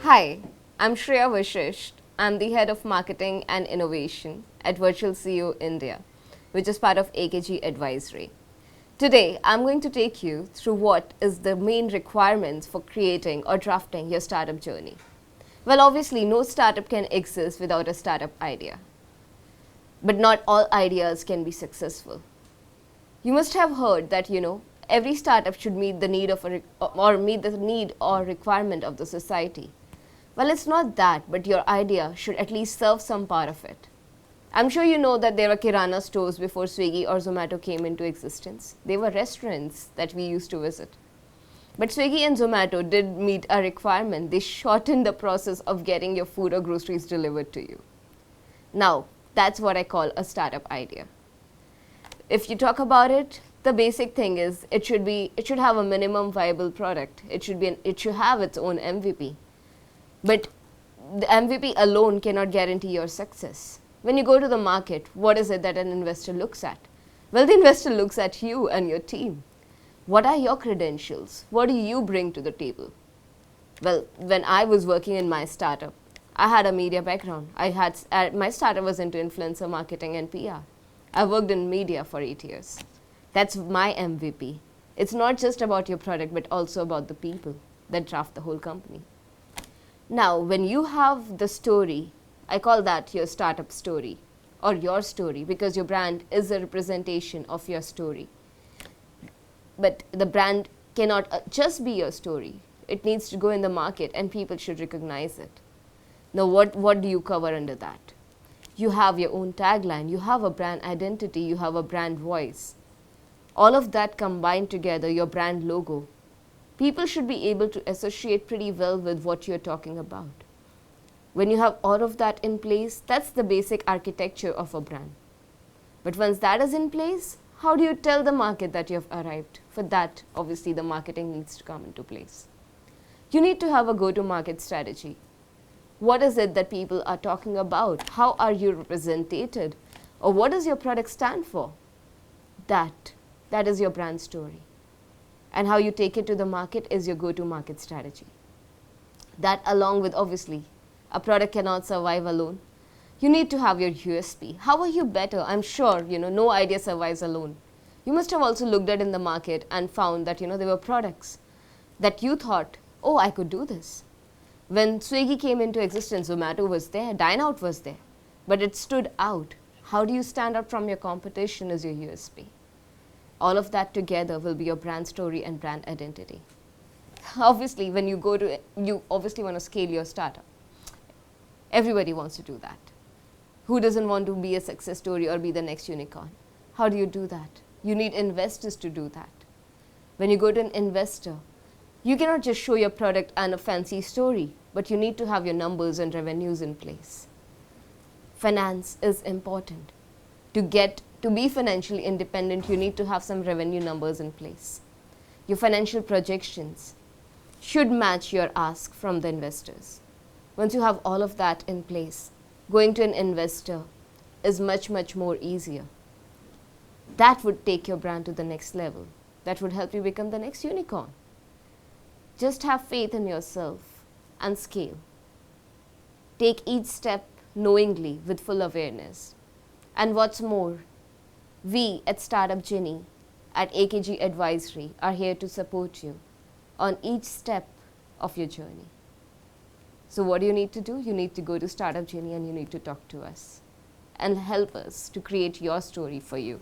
Hi, I'm Shreya Vishisht. I'm the head of marketing and innovation at Virtual CEO India, which is part of AKG Advisory. Today, I'm going to take you through what is the main requirements for creating or drafting your startup journey. Well, obviously, no startup can exist without a startup idea. But not all ideas can be successful. You must have heard that, every startup should meet the need of meet the need or requirement of the society. Well, it's not that, but your idea should at least serve some part of it. I'm sure you know that there were Kirana stores before Swiggy or Zomato came into existence. They were restaurants that we used to visit. But Swiggy and Zomato did meet a requirement. They shortened the process of getting your food or groceries delivered to you. Now, that's what I call a startup idea. If you talk about it, the basic thing is it should have a minimum viable product. It should have its own MVP. But the MVP alone cannot guarantee your success. When you go to the market, what is it that an investor looks at? Well, the investor looks at you and your team. What are your credentials? What do you bring to the table? Well, when I was working in my startup, I had a media background. My startup was into influencer marketing and PR. I worked in media for 8 years. That's my MVP. It's not just about your product, but also about the people that draft the whole company. Now, when you have the story, I call that your startup story or your story, because your brand is a representation of your story. But the brand cannot just be your story. It needs to go in the market and people should recognize it. Now, what do you cover under that? You have your own tagline, you have a brand identity, you have a brand voice. All of that combined together, your brand logo. People should be able to associate pretty well with what you're talking about. When you have all of that in place, that's the basic architecture of a brand. But once that is in place, how do you tell the market that you've arrived? For that, obviously, the marketing needs to come into place. You need to have a go-to-market strategy. What is it that people are talking about? How are you represented? Or what does your product stand for? That is your brand story. And how you take it to the market is your go-to-market strategy. That, along with, obviously, a product cannot survive alone. You need to have your USP. How are you better? I'm sure, no idea survives alone. You must have also looked at in the market and found that, there were products that you thought, oh, I could do this. When Swiggy came into existence, Zomato was there, Dine Out was there, but it stood out. How do you stand out from your competition is your USP. All of that together will be your brand story and brand identity. Obviously, when you obviously want to scale your startup. Everybody wants to do that. Who doesn't want to be a success story or be the next unicorn? How do you do that? You need investors to do that. When you go to an investor, you cannot just show your product and a fancy story, but you need to have your numbers and revenues in place. Finance is important. To be financially independent, you need to have some revenue numbers in place. Your financial projections should match your ask from the investors. Once you have all of that in place, going to an investor is much, much more easier. That would take your brand to the next level. That would help you become the next unicorn. Just have faith in yourself and scale. Take each step knowingly with full awareness. And what's more, we at StartupJourney at AKG Advisory are here to support you on each step of your journey. So what do you need to do? You need to go to StartupJourney and you need to talk to us and help us to create your story for you.